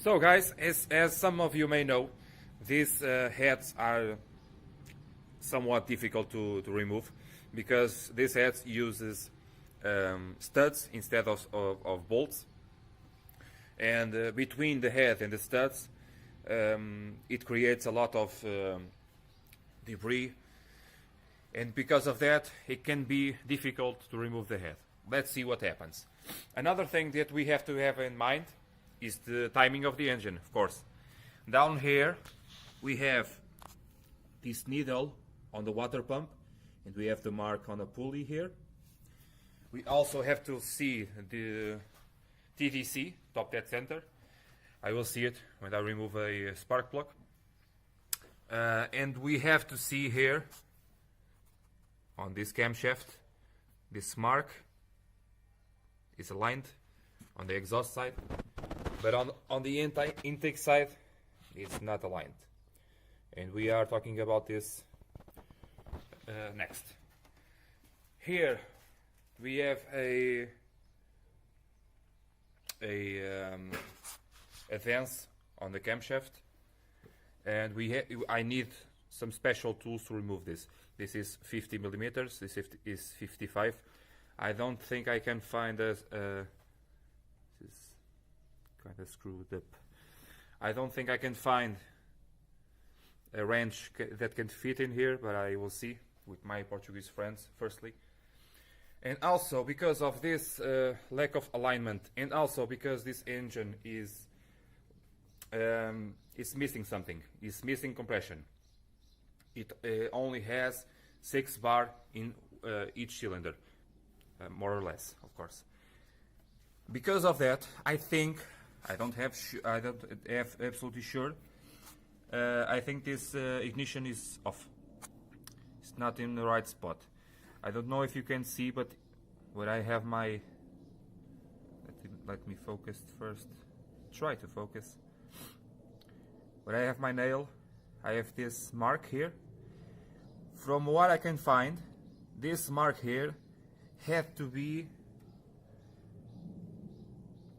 So guys, as some of you may know, these heads are somewhat difficult to remove because this head uses studs instead of bolts, and between the head and the studs it creates a lot of debris, and because of that it can be difficult to remove the head. Let's see what happens. Another thing that we have to have in mind is the timing of the engine, of course. Down here we have this needle on the water pump, and we have the mark on a pulley here. We also have to see the TDC, top dead center. I will see it when I remove a spark plug. And we have to see here on this camshaft, this mark is aligned on the exhaust side, but on the intake side it's not aligned. And we are talking about this next. Here we have a advance on the camshaft, and I need some special tools to remove this. This is 50 millimeters. This is 55. I don't think I can find this is kind of screwed up. I don't think I can find a wrench that can fit in here, but I will see with my Portuguese friends firstly. And also because of this lack of alignment, and also because this engine is missing something, it's missing compression. It only has 6 bar in each cylinder, more or less, of course. Because of that, I think I don't have absolutely sure. I think this ignition is off. It's not in the right spot. I don't know if you can see, but where I have my let me focus first. Try to focus. Where I have my nail, I have this mark here. From what I can find, this mark here had to be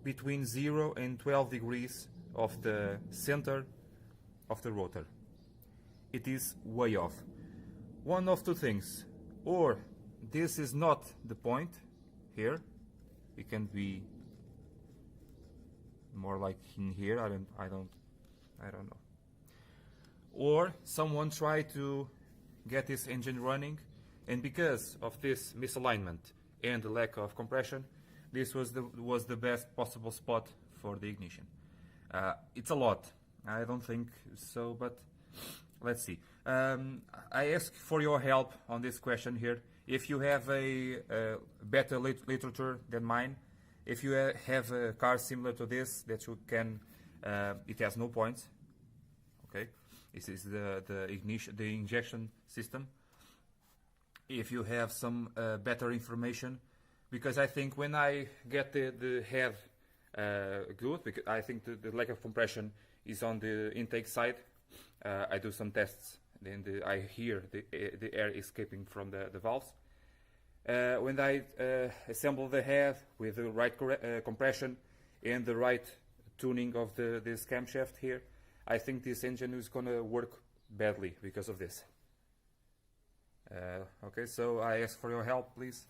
between 0 and 12 degrees of the center of the rotor. It is way off. One of two things: or this is not the point here, it can be more like in here, I don't know. Or someone tried to get this engine running, and because of this misalignment and the lack of compression, this was the best possible spot for the ignition. It's a lot. I don't think so, but let's see. I ask for your help on this question here. If you have a better literature than mine, if you have a car similar to this that you can, it has no points. Okay, this is the ignition, the injection system. If you have some better information, because I think when I get the head good, because I think the lack of compression is on the intake side. I do some tests, then I hear the air escaping from the valves. When I assemble the head with the right compression and the right tuning of this camshaft here, I think this engine is going to work badly because of this. Okay, so I ask for your help, please.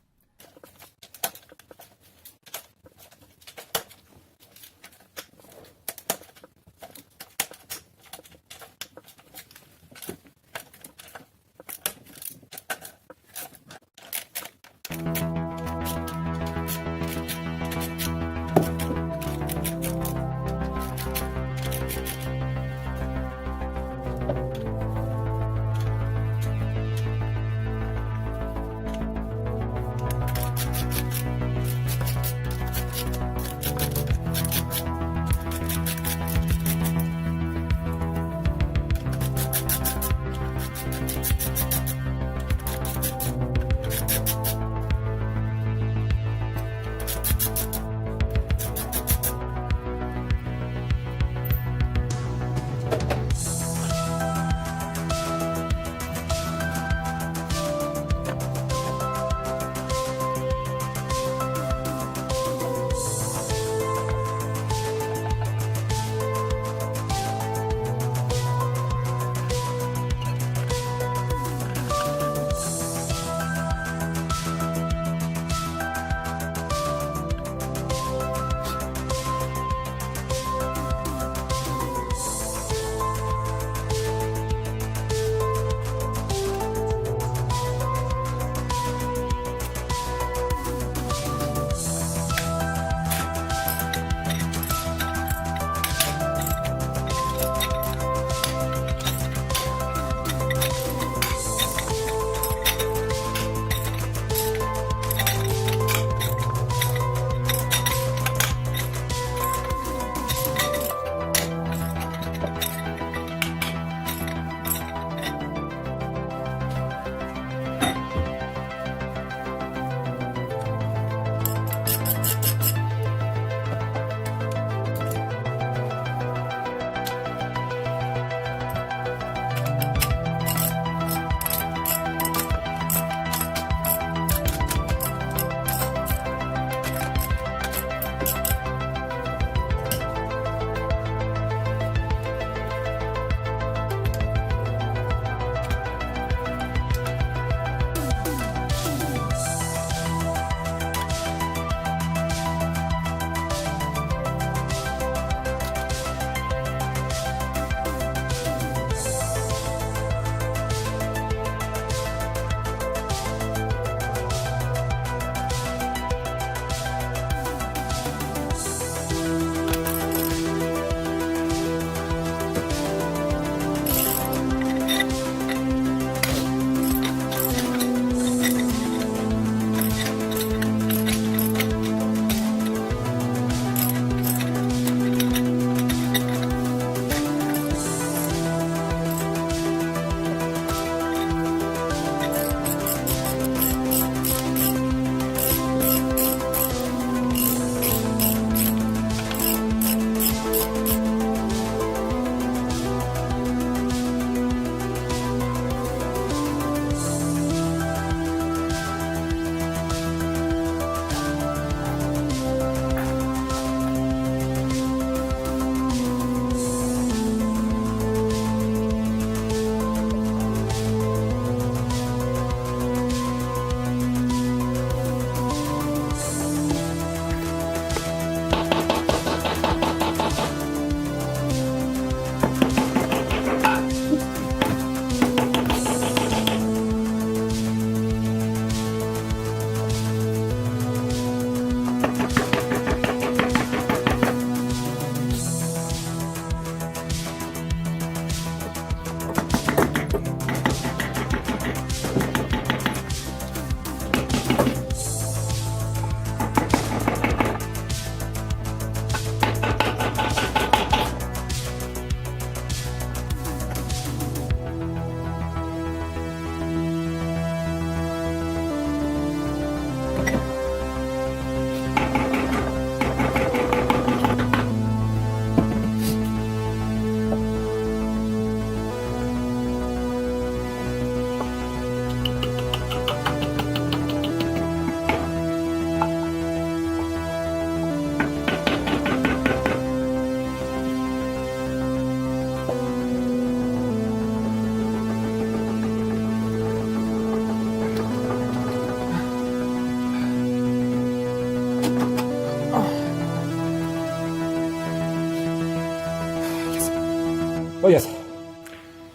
Oh yes.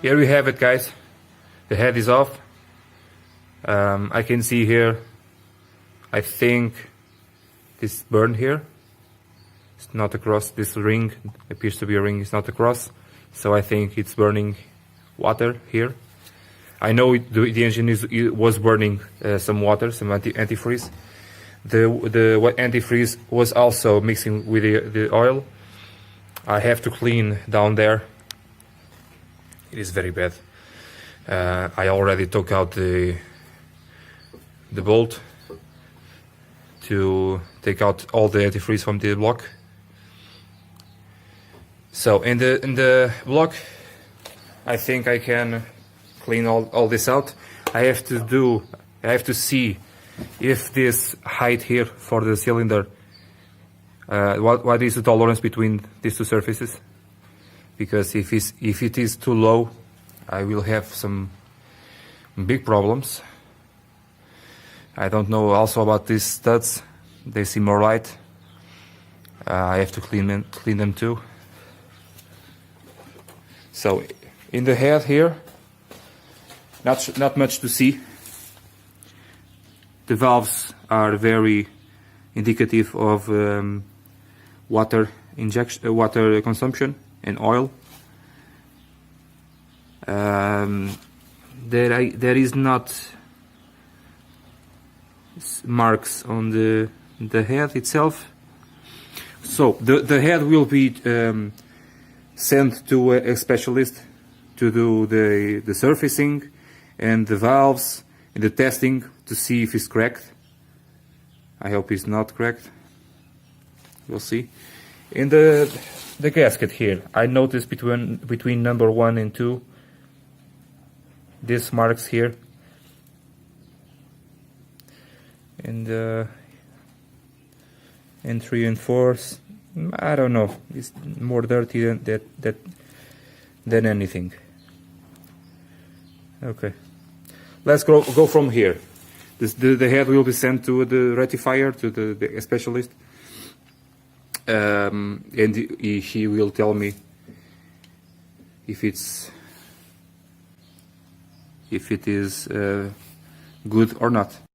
Here we have it, guys. The head is off. I can see here, I think this burned here. It's not across. This ring appears to be a ring, it's not across. So I think it's burning water here. I know the engine was burning some water, some antifreeze. The antifreeze was also mixing with the oil. I have to clean down there. It is very bad. I already took out the bolt to take out all the antifreeze from the block. So in the block, I think I can clean all this out. I have to see if this height here for the cylinder, what is the tolerance between these two surfaces? Because if it is too low, I will have some big problems. I don't know also about these studs. They seem alright. I have to clean them too. So in the head here, not much to see. The valves are very indicative of water injection, water consumption, and oil. There is not marks on the head itself. So the head will be sent to a specialist to do the surfacing and the valves and the testing to see if it's cracked. I hope it's not cracked. We'll see. In the gasket here, I noticed between number 1 and 2, these marks here, and 3 and 4. I don't know. It's more dirty than anything. Okay, let's go from here. The head will be sent to the rectifier, to the specialist, and he will tell me if it is good or not.